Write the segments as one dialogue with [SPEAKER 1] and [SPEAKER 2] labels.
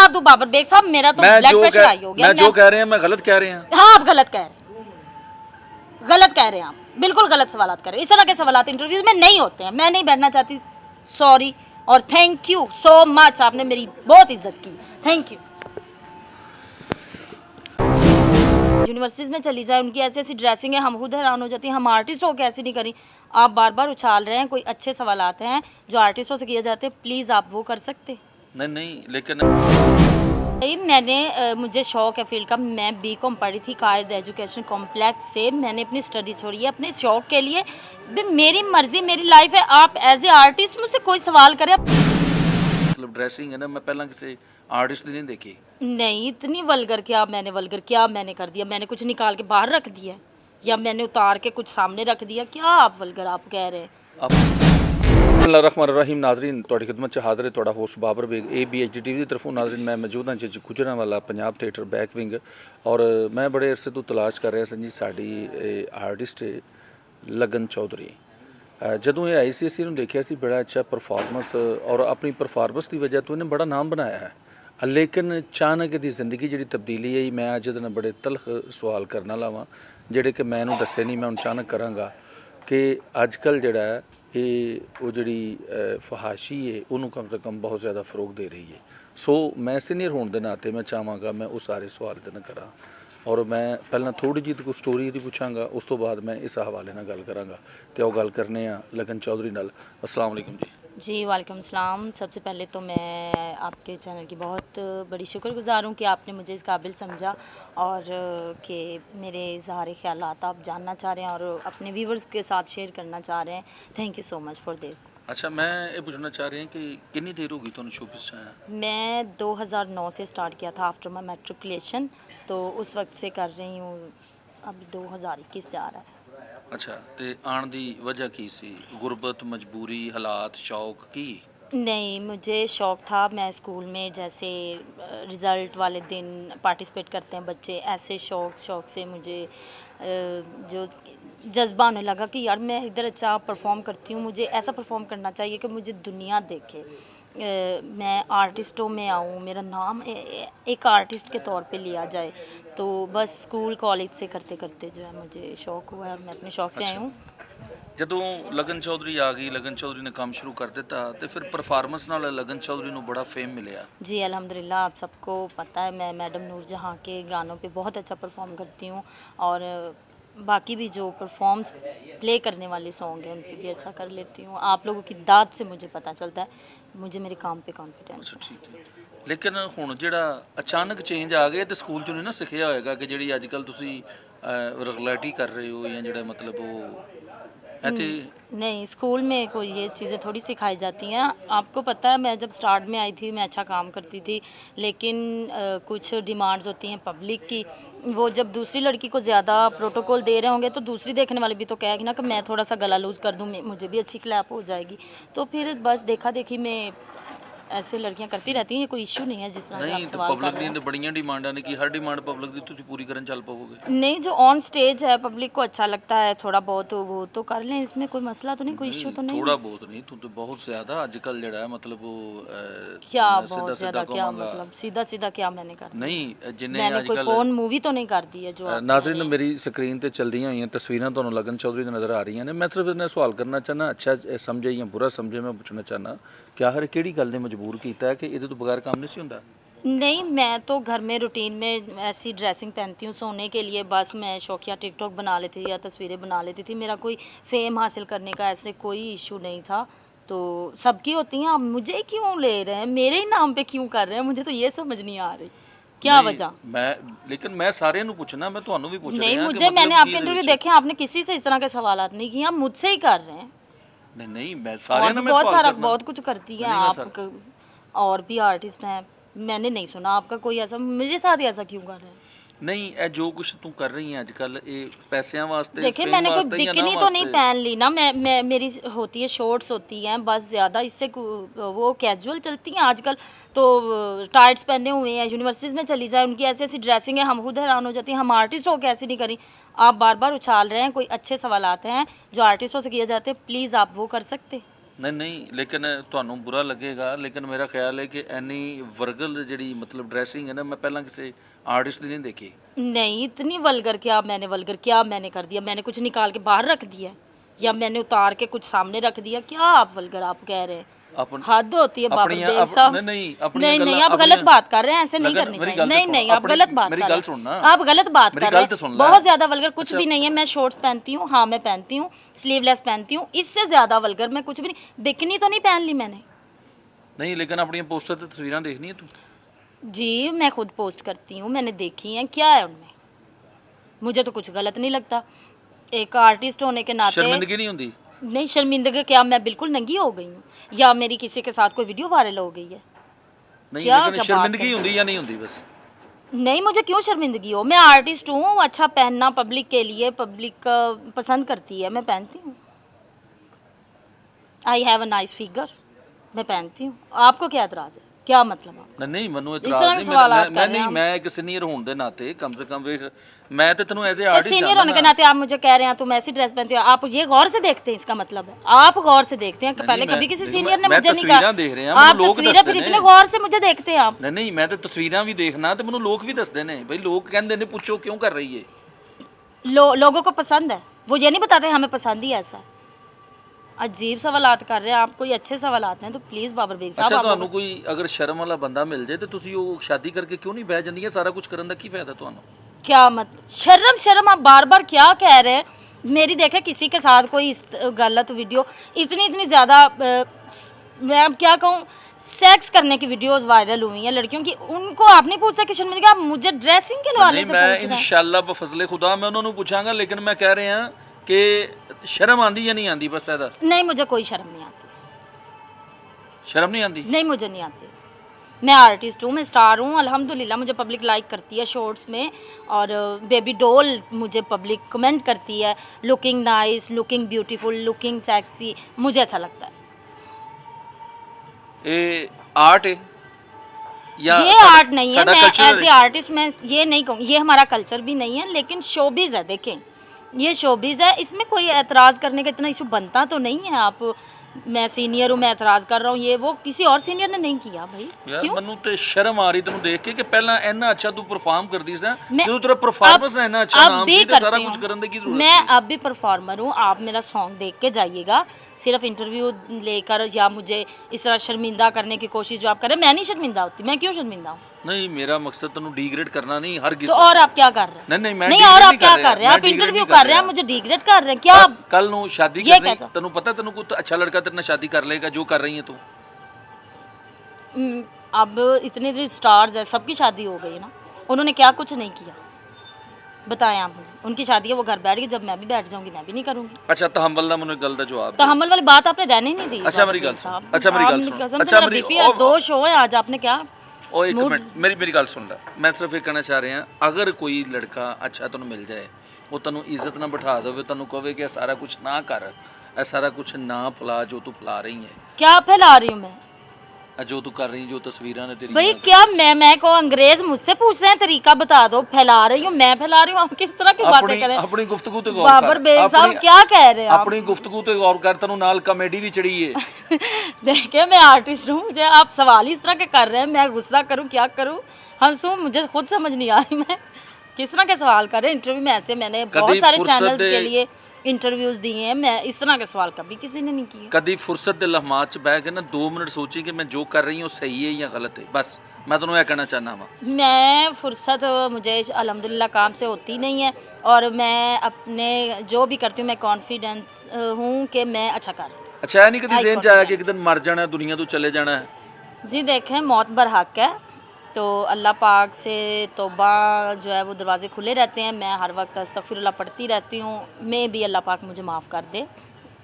[SPEAKER 1] जवाब दूं बाबर बेग साहब? मेरा तो ब्लड प्रेशर हाई हो गया।
[SPEAKER 2] मैं जो कह रहे हैं मैं गलत कह रहे हैं?
[SPEAKER 1] हाँ आप गलत कह रहे हैं, गलत कह रहे हैं, आप बिल्कुल गलत सवाल कर रहे हैं। इस तरह के सवाल इंटरव्यूज में नहीं होते हैं, मैं नहीं बैठना चाहती। सॉरी और थैंक यू सो मच, आपने मेरी बहुत इज्जत की, थैंक यू। यूनिवर्सिटीज़ में चली जाए, उनकी ऐसी ऐसी ड्रेसिंग है, हम खुद हैरान हो जाती हैं। हम आर्टिस्ट हो के ऐसी नहीं करी। आप बार बार उछाल रहे हैं, कोई अच्छे सवाल आते हैं जो आर्टिस्टों से किए जाते हैं, प्लीज़ आप वो कर सकते।
[SPEAKER 2] नहीं लेकिन
[SPEAKER 1] मैंने मुझे शौक़ है फील्ड का। मैं बीकॉम पढ़ी थी कायद एजुकेशन कॉम्प्लेक्स से। मैंने अपनी स्टडी छोड़ी है अपने शौक़ के लिए। मेरी मर्ज़ी, मेरी लाइफ है। आप एज ए आर्टिस्ट मुझसे कोई सवाल करें।
[SPEAKER 2] मतलब ड्रेसिंग है ना, मैं पहला किसी आर्टिस्ट नहीं देखी। नहीं,
[SPEAKER 1] इतनी वल्गर क्या मैंने कर दिया? मैंने कुछ निकाल के बाहर रख दिया या मैंने उतार के कुछ सामने रख दिया? क्या आप वल्गर आप कह रहे हैं?
[SPEAKER 2] बिस्मिल्लाहिर्रहमानिर्रहीम। नाज़रीन तुहाडी खिदमत च हाज़र है तुहाडा host Babar Baig ABHD TV की तरफों। नाज़रीन मैं मौजूद हाँ जी Gujranwala Punjab theatre back wing, और मैं बड़े अरसे तो तलाश कर रहा सी जी साडी आर्टिस्ट लगन चौधरी। जदों ये आई सी असीं नूं देखिया सी बड़ा अच्छा परफॉर्मेंस, और अपनी परफॉर्मेंस की वजह तो इन्हें बड़ा नाम बनाया है। लेकिन अचानक दी जिंदगी जी तब्दीली आई। मैं अज दिन बड़े तलख सवाल करने वाला वां जिहड़े कि मैं इन्हूं दस्से नहीं, मैं हुण अचानक करांगा कि अजकल जिहड़ा ये वो जी फहाशी है उन्होंने कम से कम बहुत ज़्यादा फ़रोग दे रही है। सो मैं सीनियर होने के नाते मैं चाहवागा मैं वो सारे सवाल दिन करा, और मैं पहला थोड़ी जी कोई स्टोरी दी पूछांगा, उस तो बाद मैं इस हवाले नाल गल करांगा। तो गल करने लगन चौधरी नाल। अस्सलाम वालेकुम जी।
[SPEAKER 1] जी वालेकुम सलाम। सबसे पहले तो मैं आपके चैनल की बहुत बड़ी शुक्रगुज़ार हूँ कि आपने मुझे इस काबिल समझा, और कि मेरे इज़हार ख़यालात आप जानना चाह रहे हैं और अपने व्यूवर्स के साथ शेयर करना चाह रहे हैं। Thank you so much for this.
[SPEAKER 2] अच्छा, मैं ये पूछना चाह रही हूँ कि कितनी देर होगी तुहानू शोबिज़ च आया?
[SPEAKER 1] मैं 2009 से स्टार्ट किया था आफ्टर माई मैट्रिकुलेशन, तो उस वक्त से कर रही हूँ। अभी 2021 जा रहा है।
[SPEAKER 2] अच्छा, तो आने की वजह की सी? गुरबत, मजबूरी, हालात, शौक की?
[SPEAKER 1] नहीं, मुझे शौक़ था। मैं स्कूल में जैसे रिज़ल्ट वाले दिन पार्टिसिपेट करते हैं बच्चे, ऐसे शौक़ से मुझे जो जज्बा होने लगा कि यार मैं इधर अच्छा परफॉर्म करती हूँ, मुझे ऐसा परफॉर्म करना चाहिए कि मुझे दुनिया देखे, मैं आर्टिस्टों में आऊँ, मेरा नाम एक आर्टिस्ट के तौर पे लिया जाए। तो बस स्कूल कॉलेज से करते करते जो है मुझे शौक़ हुआ है और मैं अपने शौक़ से आई हूँ।
[SPEAKER 2] ਜਦੋਂ लगन चौधरी आ गई, लगन चौधरी ने काम शुरू कर दिता, तो फिर परफॉर्मेंस नाल लगन चौधरी को बड़ा फेम मिलया।
[SPEAKER 1] जी अल्हम्दुलिल्लाह, आप सबको पता है मैं मैडम नूर जहाँ के गानों पे बहुत अच्छा परफॉर्म करती हूँ, और बाकी भी जो परफॉर्म्स प्ले करने वाले सॉन्ग हैं उन पर भी अच्छा कर लेती हूँ। आप लोगों की दाद से मुझे पता चलता है, मुझे मेरे काम पे कॉन्फिडेंस है।
[SPEAKER 2] ठीक है, लेकिन हुण जिहड़ा अचानक चेंज आ गया तो स्कूल चों नहीं ना सिखिया होएगा कि जिहड़ी अजकल तुसीं रेगुलरिटी कर रहे हो, या जिहड़ा मतलब वो
[SPEAKER 1] नहीं, स्कूल में कोई ये चीज़ें थोड़ी सिखाई जाती हैं। आपको पता है मैं जब स्टार्ट में आई थी मैं अच्छा काम करती थी, लेकिन कुछ डिमांड्स होती हैं पब्लिक की। वो जब दूसरी लड़की को ज़्यादा प्रोटोकॉल दे रहे होंगे तो दूसरी देखने वाले भी तो कहेगी ना कि मैं थोड़ा सा गला लूज़ कर दूँ, मुझे भी अच्छी क्लैप हो जाएगी। तो फिर बस देखा देखी में ऐसे लड़कियां करती रहती हैं, ये कोई इशू नहीं है जिस तरह आप सवाल कर रहे हैं।
[SPEAKER 2] बड़ियां डिमांडां ने कि हर डिमांड पब्लिक दी तुसीं पूरी करन चल पाओगे?
[SPEAKER 1] नहीं, जो ऑन स्टेज है पब्लिक को अच्छा लगता है थोड़ा बहुत वो तो कर लें, इसमें कोई मसला तो नहीं, कोई इशू तो नहीं।
[SPEAKER 2] थोड़ा बहुत नहीं, तू तो बहुत ज़्यादा आजकल जड़ा है मतलब वो
[SPEAKER 1] क्या बहुत ज़्यादा, क्या मतलब सीधा सीधा क्या मैंने कर
[SPEAKER 2] नहीं जिन्हें
[SPEAKER 1] मैंने कोई पोर्न मूवी तो नहीं कर दी है जो
[SPEAKER 2] नाज़रीन मेरी स्क्रीन ते चल रही हुई तस्वीरें तुहानू लगन चौधरी नज़र आ रही हैं। मैं सिर्फ इन्हें सवाल करना चाहना, अच्छा समझे या बुरा समझे, मैं पूछना चाहना क्या हर किहड़ी गल ने मजबूर किया है कि इहदे तो बगैर काम नहीं सी हुंदा?
[SPEAKER 1] नहीं, मैं तो घर में रूटीन में ऐसी ड्रेसिंग पहनती हूँ सोने के लिए, बस मैं शौकिया टिकटॉक बना लेती थी या तस्वीरें बना लेती थी। मेरा कोई फेम हासिल करने का ऐसे कोई इशू नहीं था। तो सबकी होती हैं, आप मुझे क्यों ले रहे हैं, मेरे ही नाम पे क्यों कर रहे हैं, मुझे तो ये समझ नहीं आ रही क्या वजह।
[SPEAKER 2] लेकिन मैं सारे नू पूछना, मैं तुहानू भी पूछ
[SPEAKER 1] नहीं, मुझे मैंने आपके इंटरव्यू देखे, आपने किसी से इस तरह के सवाल नहीं किए, आप मुझसे ही कर रहे हैं।
[SPEAKER 2] नहीं मैं सारे ना
[SPEAKER 1] बहुत सारा बहुत कुछ करती हैं आप, और भी आर्टिस्ट हैं, मैंने नहीं सुना आपका कोई ऐसा, मेरे साथ ही ऐसा क्यों कर रहे हैं?
[SPEAKER 2] नहीं ए जो कुछ तू कर रही है आजकल ये पैसों वास्ते,
[SPEAKER 1] देखिए मैंने कोई बिकनी तो नहीं पहन ली ना, मैं मेरी होती है शॉर्ट्स होती हैं बस, ज़्यादा इससे वो कैजुअल चलती हैं आजकल तो। टाइट्स पहने हुए हैं, यूनिवर्सिटीज़ में चली जाए उनकी ऐसी ऐसी ड्रेसिंग है, हम खुद हैरान हो जाती हैं। हम आर्टिस्ट हो के ऐसी नहीं करी। आप बार बार उछाल रहे हैं, कोई अच्छे सवाल आते हैं जो आर्टिस्टों से किए जाते हैं, प्लीज़ आप वो कर सकते।
[SPEAKER 2] ਨਹੀਂ ਨਹੀਂ, ਲੇਕਿਨ ਤੁਹਾਨੂੰ ਬੁਰਾ ਲੱਗੇਗਾ, ਲੇਕਿਨ ਮੇਰਾ ਖਿਆਲ ਹੈ ਕਿ ਐਨੀ ਵਰਗਲ ਜਿਹੜੀ ਮਤਲਬ ਡਰੈਸਿੰਗ ਹੈ ਨਾ, ਮੈਂ ਪਹਿਲਾਂ ਕਿਸੇ आर्टिस्ट ਦੀ नहीं देखी।
[SPEAKER 1] नहीं, इतनी वल्गर क्या मैंने कर दिया? मैंने कुछ निकाल के बाहर रख दिया या मैंने उतार के कुछ सामने रख दिया? क्या आप वल्गर आप कह रहे हैं? हद होती है बाबर बेग साहब। नहीं, आप गलत बात कर रहे हैं, ऐसे नहीं करनी चाहिए। नहीं, आप गलत बात कर रहे हैं, आप गलत बात कर रहे हैं। बहुत ज्यादा वल्गर कुछ भी नहीं है। मैं शॉर्ट्स पहनती हूँ, हाँ मैं पहनती हूँ, स्लीवलेस पहनती हूँ, इससे ज्यादा वल्गर मैं कुछ भी नहीं। बिकनी तो नहीं पहन ली मैंने।
[SPEAKER 2] नहीं, लेकिन अपनी पोस्टर ते तस्वीरें देखनी है तू?
[SPEAKER 1] जी मैं खुद पोस्ट करती हूँ, मैंने देखी हैं, क्या है उनमें? मुझे तो कुछ गलत नहीं लगता। एक आर्टिस्ट होने के नाते
[SPEAKER 2] शर्मिंदगी नहीं होती?
[SPEAKER 1] नहीं शर्मिंदगी क्या, मैं बिल्कुल नंगी हो गई हूँ या मेरी किसी के साथ कोई वीडियो वायरल हो गई है?
[SPEAKER 2] नहीं,
[SPEAKER 1] क्या
[SPEAKER 2] लेकिन शर्मिंदगी होती या नहीं होती? बस
[SPEAKER 1] नहीं, मुझे क्यों शर्मिंदगी हो? मैं आर्टिस्ट हूँ, अच्छा पहनना पब्लिक के लिए, पब्लिक पसंद करती है, मैं पहनती हूँ। I have a nice figure, मैं पहनती हूँ। आपको क्या एतराज़ है? क्या मतलब आप?
[SPEAKER 2] नहीं ਮੈਨੂੰ
[SPEAKER 1] इस तरह
[SPEAKER 2] ਇਤਰਾਜ਼
[SPEAKER 1] के सवालात
[SPEAKER 2] नहीं,
[SPEAKER 1] कर रहे हैं
[SPEAKER 2] मैं एक सीनियर होने के नाते कम से कम ਵੇਖ मैं तो तेनों एज ए आर्टिस्ट
[SPEAKER 1] सीनियर होने के नाते आप मुझे कह रहे हैं तुम ऐसी ड्रेस पहनती हो, आप ये गौर से देखते हैं? इसका मतलब है आप गौर से देखते हैं? पहले कभी किसी सीनियर ने मुझे नहीं कहा। आप तस्वीरें फिर इतने गौर से मुझे देखते हैं आप?
[SPEAKER 2] नहीं, मैं तो तस्वीरें भी देखना तो मैनू लोग भी दसदे ने भाई, लोग कहंदे ने पूछो क्यों कर रही है।
[SPEAKER 1] लोगों को पसंद है, वो ये नहीं बताते हमें पसंद ही ऐसा। अजीब सवालात कर रहे हैं आप, कोई अच्छे सवालात हैं तो प्लीज बाबर बेग साहब।
[SPEAKER 2] अच्छा ਤੁਹਾਨੂੰ ਕੋਈ ਅਗਰ ਸ਼ਰਮ ਵਾਲਾ ਬੰਦਾ ਮਿਲ ਜਾਏ ਤੇ ਤੁਸੀਂ ਉਹ ਸ਼ਾਦੀ ਕਰਕੇ ਕਿਉਂ ਨਹੀਂ ਬਹਿ ਜਾਂਦੀਆਂ? ਸਾਰਾ ਕੁਝ ਕਰਨ ਦਾ ਕੀ ਫਾਇਦਾ ਤੁਹਾਨੂੰ?
[SPEAKER 1] क्या मतलब शर्म आप बार बार क्या कह रहे हैं? मेरी देखे किसी के साथ कोई गलत वीडियो इतनी ज़्यादा मैं अब क्या कहूँ, सेक्स करने की वीडियोस वायरल हुई हैं लड़कियों की, उनको आप नहीं पूछा कि शर्मिंदगी? आप मुझे ड्रेसिंग के हवाले से पूछ रहे हैं।
[SPEAKER 2] इंशाल्लाह बफजले खुदा मैं उन्होंने पूछांगा, लेकिन मैं कह रहे हैं कि शर्म आंदी या नहीं आंदी? बस ऐसा
[SPEAKER 1] नहीं, मुझे कोई शर्म नहीं आती।
[SPEAKER 2] शर्म नहीं आंदी?
[SPEAKER 1] नहीं, मुझे नहीं आती। मैं आर्टिस्ट हूँ, मैं स्टार हूँ, अल्हम्दुलिल्लाह मुझे पब्लिक लाइक करती है शॉर्ट्स में, और बेबी डॉल मुझे पब्लिक कमेंट करती है, looking nice, looking beautiful, looking sexy, मुझे अच्छा लगता है।
[SPEAKER 2] ये आर्ट है या
[SPEAKER 1] ये आर्ट नहीं है? मैं एज ए आर्टिस्ट मैं ये नहीं कहूँ, ये हमारा कल्चर भी नहीं है, लेकिन शोबिज़ है। देखें ये शोबिज़ है, इसमें कोई एतराज़ करने का इतना इशू बनता तो नहीं है। आप मैं सीनियर हूँ, मैं एतराज़ कर रहा हूँ, ये वो किसी और सीनियर ने नहीं किया भाई।
[SPEAKER 2] यार ਮੈਨੂੰ ਤੇ ਸ਼ਰਮ ਆ ਰਹੀ ਤੈਨੂੰ ਦੇਖ ਕੇ ਕਿ ਪਹਿਲਾਂ ਇੰਨਾ ਅੱਛਾ ਤੂੰ ਪਰਫਾਰਮ ਕਰਦੀ ਸੀ, ਜਦੋਂ ਤੇਰਾ ਪਰਫਾਰਮੈਂਸ ਇੰਨਾ ਅੱਛਾ ਨਾਮ ਸੀ ਤੇ ਸਾਰਾ ਕੁਝ ਕਰਨ ਦੀ ਕੀ ਜ਼ਰੂਰਤ?
[SPEAKER 1] मैं अब भी परफॉर्मर हूँ, आप मेरा सॉन्ग देख के जाइएगा। सिर्फ इंटरव्यू लेकर या मुझे इस तरह शर्मिंदा करने की कोशिश जो आप कर रहे हैं, मैं नहीं शर्मिंदा होती। मैं क्यों शर्मिंदा हूँ?
[SPEAKER 2] नहीं, मेरा मकसद तेनू डिग्रेड करना नहीं, हर किसी।
[SPEAKER 1] तो और आप क्या कर रहे हैं?
[SPEAKER 2] नहीं, मैं
[SPEAKER 1] नहीं, और आप क्या कर रहे हैं? आप इंटरव्यू कर रहे हैं, मुझे डिग्रेड कर रहे हैं क्या?
[SPEAKER 2] कल नू शादी करनी, तेनू पता तेनू कोई अच्छा लड़का तेरे नाल शादी कर लेगा जो कर रही है तू?
[SPEAKER 1] अब इतने स्टार्स हैं, सबकी शादी हो गई है ना, उन्होंने क्या कुछ नहीं किया? बताएं आप मुझे। उनकी शादी है, वो घर बैठ गई, जब मैं भी बैठ जाऊंगी मैं भी नहीं करूंगी।
[SPEAKER 2] अच्छा तहम्मुल ना मुझे गल दा जवाब।
[SPEAKER 1] तहम्मुल वाली बात आपने रहने नहीं दी।
[SPEAKER 2] अच्छा मेरी गल सुन, अच्छा मेरी गल सुन, अच्छा मेरी
[SPEAKER 1] दो शो है आज, आपने क्या?
[SPEAKER 2] ओ एक मिनट, मेरी गल सुन ले। मैं सिर्फ ये कहना चाह रहा हूं, अगर कोई लड़का अच्छा तेनू मिल जाए, वो तेनू इज्जत ना बिठा देवे, तेनू कहे कि सारा कुछ ना कर, सारा कुछ ना फैला जो तू फैला रही है।
[SPEAKER 1] क्या फैला रही हूँ मैं?
[SPEAKER 2] जो तू कर रही है, जो तस्वीरें ने तेरी।
[SPEAKER 1] भाई क्या मैं को अंग्रेज मुझसे पूछ रहे हैं तरीका बता दो? फैला रही हूँ मैं, फैला रही हूँ? आप किस तरह की बातें करें?
[SPEAKER 2] अपनी गुफ्तगू ते गौर कर।
[SPEAKER 1] बाबर बेग साहब क्या कह रहे हैं?
[SPEAKER 2] अपनी गुफ्तगू ते गौर कर, तेनू नाल कॉमेडी भी चढ़ी है।
[SPEAKER 1] देखिए मैं आर्टिस्ट हूँ, मुझे आप सवाल इस तरह के कर रहे हैं, मैं गुस्सा करूँ क्या करूँ, हंसूँ? मुझे खुद समझ नहीं आ रही मैं किस तरह के सवाल कर रहे हैं। इंटरव्यू में ऐसे मैंने बहुत सारे चैनल्स के लिए इंटरव्यूज दिए हैं, मैं इस तरह के सवाल कभी किसी ने नहीं किए।
[SPEAKER 2] कभी फुर्सत दे लम्हात च बैठ के ना 2 मिनट सोची कि मैं जो कर रही हूँ सही है या गलत है? बस मैं तुम्हें यह कहना चाहना वा।
[SPEAKER 1] मैं फुर्सत मुझे अल्हम्दुलिल्लाह काम से होती नहीं है, और मैं अपने जो भी करती हूँ मैं कॉन्फिडेंस हूँ कि मैं अच्छा कर रही हूँ।
[SPEAKER 2] अच्छा है नहीं कभी ज़हन च आया कि एक दिन मर जाना है, दुनिया तो चले जाना है?
[SPEAKER 1] जी देखें मौत बरहक है, तो अल्लाह पाक से तौबा जो है वो दरवाज़े खुले रहते हैं। मैं हर वक्त अस्तगफिरुल्लाह पढ़ती रहती हूँ, मैं भी अल्लाह पाक मुझे माफ़ कर दे।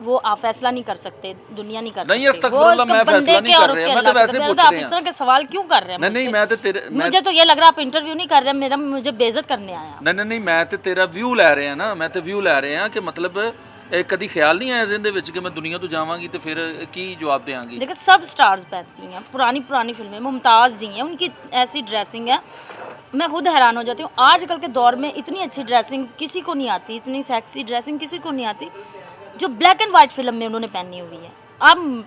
[SPEAKER 1] वो आप फैसला नहीं कर सकते, दुनिया नहीं कर सकती।
[SPEAKER 2] नहीं अस्तगफिरुल्लाह, मैं फैसला नहीं कर रहा, मैं तो वैसे पूछ रहा हूं।
[SPEAKER 1] आप इस तरह के सवाल क्यों कर रहे हैं?
[SPEAKER 2] नहीं, मैं तो तेरे
[SPEAKER 1] मुझे तो ये लग रहा है आप इंटरव्यू नहीं कर रहे, मुझे बेइज्जत करने आया।
[SPEAKER 2] नहीं, मैं तो तेरा व्यू लै रहे हैं ना, मैं तो व्यू लै रहे हैं कि मतलब कभी ख्याल नहीं आया जिंदे विच कि मैं दुनिया तो जावांगी तो फिर की जवाब देंगी? देखिए
[SPEAKER 1] सब स्टार्स पहनती हैं, पुरानी फिल्में, मुमताज़ जी हैं, उनकी ऐसी ड्रेसिंग है, मैं खुद हैरान हो जाती हूँ। आजकल के दौर में इतनी अच्छी ड्रेसिंग किसी को नहीं आती, इतनी सेक्सी ड्रेसिंग किसी को नहीं आती जो ब्लैक एंड वाइट फिल्म में उन्होंने पहनी हुई है। अब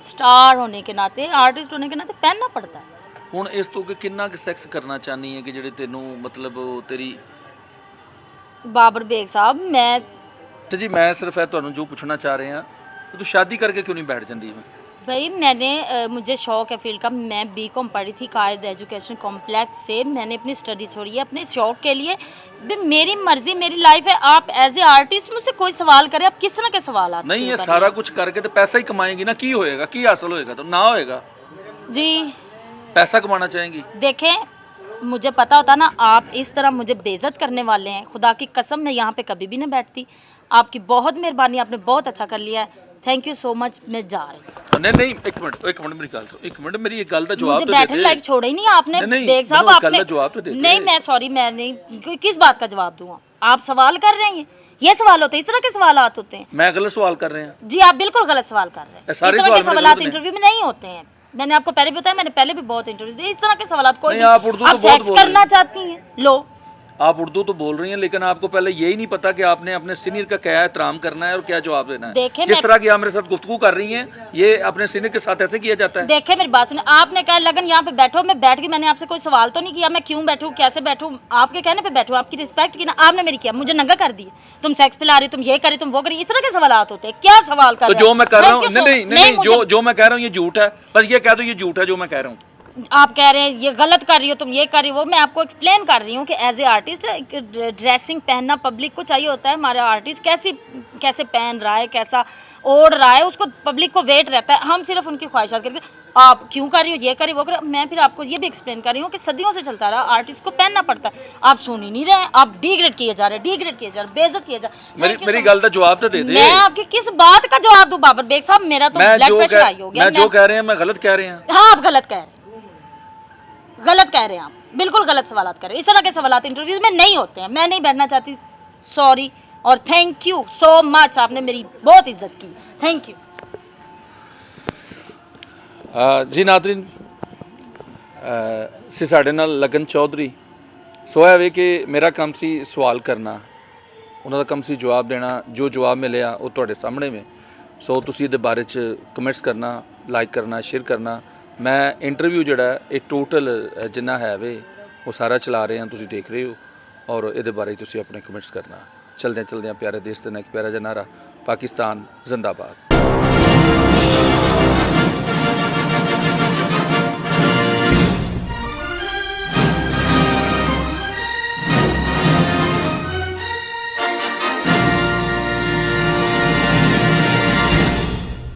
[SPEAKER 1] स्टार होने के नाते, आर्टिस्ट होने के नाते पहनना पड़ता है।
[SPEAKER 2] ਹੁਣ ਇਸ ਤੋਂ ਕਿ ਕਿੰਨਾ ਕੁ ਸੈਕਸ ਕਰਨਾ ਚਾਹਨੀ ਹੈ ਕਿ ਜਿਹੜੇ ਤੈਨੂੰ ਮਤਲਬ ਉਹ ਤੇਰੀ
[SPEAKER 1] बाबर बेग साहब, मैं
[SPEAKER 2] ਤੇ ਜੀ ਮੈਂ ਸਿਰਫ ਇਹ ਤੁਹਾਨੂੰ ਜੋ ਪੁੱਛਣਾ ਚਾਹ ਰਿਹਾ ਕਿ ਤੂੰ ਸ਼ਾਦੀ ਕਰਕੇ ਕਿਉਂ ਨਹੀਂ ਬੈਠ ਜਾਂਦੀ
[SPEAKER 1] भाई मैंने मुझे शौक है फील्ड का। मैं बीकॉम पढ़ी थी कायद एजुकेशन कॉम्प्लेक्स से। मैंने अपनी स्टडी छोड़ी है अपने शौक के लिए। भाई मेरी मर्जी, मेरी लाइफ है। आप एज ए आर्टिस्ट मुझसे कोई सवाल करें, आप किस तरह के सवाल आते
[SPEAKER 2] नहीं ये सारा कुछ करके तो पैसा ही कमाएंगी ना, की होएगा, की हासिल होएगा, तो ना होएगा
[SPEAKER 1] जी।
[SPEAKER 2] पैसा कमाना चाहेंगी।
[SPEAKER 1] देखें मुझे पता होता ना आप इस तरह मुझे बेइज्जत करने वाले हैं, खुदा की कसम मैं यहाँ पे कभी भी नहीं बैठती। आपकी बहुत मेहरबानी, आपने बहुत अच्छा कर लिया है, थैंक यू सो मच। मैं जा रही हूँ।
[SPEAKER 2] नहीं नहीं एक मिनट मेरी गल सुनो, एक मिनट मेरी एक गल का जवाब
[SPEAKER 1] मुझे
[SPEAKER 2] तो
[SPEAKER 1] बैठने
[SPEAKER 2] दे
[SPEAKER 1] लायक छोड़ा ही नहीं आपने।
[SPEAKER 2] नहीं,
[SPEAKER 1] बेग साहब
[SPEAKER 2] मेरी गल
[SPEAKER 1] आपने
[SPEAKER 2] का जवाब तो दे दे।
[SPEAKER 1] नहीं, मैं सॉरी, मैं नहीं, किस बात का जवाब दूंगा? आप सवाल कर रहे हैं, ये सवाल होते हैं, इस तरह के सवालात होते हैं।
[SPEAKER 2] मैं गलत सवाल कर रहे हैं
[SPEAKER 1] जी, आप बिल्कुल गलत सवाल कर रहे हैं। इस
[SPEAKER 2] सारे
[SPEAKER 1] तरह
[SPEAKER 2] सवाल
[SPEAKER 1] के
[SPEAKER 2] मेरे
[SPEAKER 1] सवालात
[SPEAKER 2] गलत हैं।
[SPEAKER 1] इंटरव्यू में नहीं होते हैं। मैंने आपको पहले भी बताया, मैंने पहले भी बहुत इंटरव्यू दिए। इस तरह के सवालात कोई
[SPEAKER 2] नहीं,
[SPEAKER 1] नहीं।
[SPEAKER 2] आप उर्दू तो
[SPEAKER 1] आप
[SPEAKER 2] बहुत
[SPEAKER 1] सेक्स
[SPEAKER 2] बोल रहे
[SPEAKER 1] करना
[SPEAKER 2] हैं।
[SPEAKER 1] चाहती हैं, लो।
[SPEAKER 2] आप उर्दू तो बोल रही हैं लेकिन आपको पहले यही नहीं पता कि आपने अपने सीनियर का क्या एहतराम करना है और क्या जवाब देना है।
[SPEAKER 1] देखें,
[SPEAKER 2] जिस
[SPEAKER 1] मैं-
[SPEAKER 2] तरह की आप मेरे साथ गुफ्तगू कर रही हैं, ये अपने सीनियर के साथ ऐसे किया जाता है।
[SPEAKER 1] देखे मेरी बात सुने, आपने कहा लगन यहाँ पे बैठो, मैं बैठ गई। मैंने आपसे कोई सवाल तो नहीं किया मैं क्यों बैठूं, कैसे बैठूं, आपके कहने पे बैठूं, आपकी रिस्पेक्ट की ना। आपने मेरी किया, मुझे नंगा कर दिया, तुम सेक्स पिला रही, तुम ये करी, तुम वो करी। इस तरह के सवाल होते हैं। क्या सवाल कर
[SPEAKER 2] तो
[SPEAKER 1] रहे
[SPEAKER 2] जो
[SPEAKER 1] हैं?
[SPEAKER 2] मैं कर रहा हूँ,
[SPEAKER 1] Thank you so-
[SPEAKER 2] नहीं नहीं
[SPEAKER 1] मुझे-
[SPEAKER 2] जो मैं कह रहा हूँ ये झूठ है, बस ये कह दो ये झूठ है जो मैं कह रहा हूँ।
[SPEAKER 1] आप कह रहे हैं ये गलत कर रही हो, तुम ये कर रही हो। मैं आपको एक्सप्लेन कर रही हूँ कि एज ए आर्टिस्ट ड्रेसिंग पहनना पब्लिक को चाहिए होता है। हमारा आर्टिस्ट कैसे पहन रहा है, कैसा ओढ़ रहा है, उसको पब्लिक को वेट रहता है। हम सिर्फ उनकी ख्वाहिशात करके आप क्यों कर रही हो, ये करी वो कर। मैं फिर आपको ये भी एक्सप्लेन कर रही हूँ कि सदियों से चलता रहा, आर्टिस्ट को पहनना पड़ता है। आप सुन ही नहीं रहे हैं, आप डिग्रेड किए जा रहे हैं, डिग्रेड किए जा रहे, बेइज्जत किए जा रहे।
[SPEAKER 2] मेरी गल का जवाब तो दे दे।
[SPEAKER 1] मैं आपकी किस बात का जवाब दूं बाबर बेग साहब? मेरा तो ब्लड प्रेशर हाई हो गया।
[SPEAKER 2] मैं जो कह रहे हैं मैं गलत कह रहे हैं।
[SPEAKER 1] हाँ, आप गलत कह रहे हैं, गलत कह रहे हैं, आप बिल्कुल गलत सवालात कर रहे हैं। इस तरह के सवालात इंटरव्यूज में नहीं होते हैं। मैं नहीं बैठना चाहती, सॉरी और थैंक यू सो मच। आपने मेरी बहुत इज्जत की, थैंक यू।
[SPEAKER 2] जी नादरीन, ਸੀ ਸਾਡੇ ਨਾਲ ਲਗਨ ਚੌਧਰੀ। ਸੋ ਇਹ ਵੇ ਕਿ ਮੇਰਾ ਕੰਮ ਸੀ ਸਵਾਲ ਕਰਨਾ, ਉਹਨਾਂ ਦਾ ਕੰਮ ਸੀ ਜਵਾਬ ਦੇਣਾ। ਜੋ ਜਵਾਬ ਮਿਲਿਆ ਉਹ ਤੁਹਾਡੇ ਸਾਹਮਣੇ ਵੇ। ਸੋ ਤੁਸੀਂ ਇਹਦੇ ਬਾਰੇ ਚ ਕਮੈਂਟਸ ਕਰਨਾ, ਲਾਈਕ ਕਰਨਾ, ਸ਼ੇਅਰ ਕਰਨਾ। ਮੈਂ ਇੰਟਰਵਿਊ ਜਿਹੜਾ ਇਹ ਟੋਟਲ ਜਿੰਨਾ ਹੈ ਵੇ ਉਹ ਸਾਰਾ ਚਲਾ ਰਹੇ ਹਾਂ, ਤੁਸੀਂ ਦੇਖ ਰਹੇ ਹੋ। ਔਰ ਇਹਦੇ ਬਾਰੇ ਤੁਸੀਂ ਆਪਣੇ ਕਮੈਂਟਸ ਕਰਨਾ। ਚਲਦਿਆਂ ਪਿਆਰੇ ਦੇਸ਼ ਦੇ ਨਾਲ ਇੱਕ ਪਿਆਰਾ ਜਿਹਾ ਨਾਰਾ, ਪਾਕਿਸਤਾਨ ਜ਼ਿੰਦਾਬਾਦ।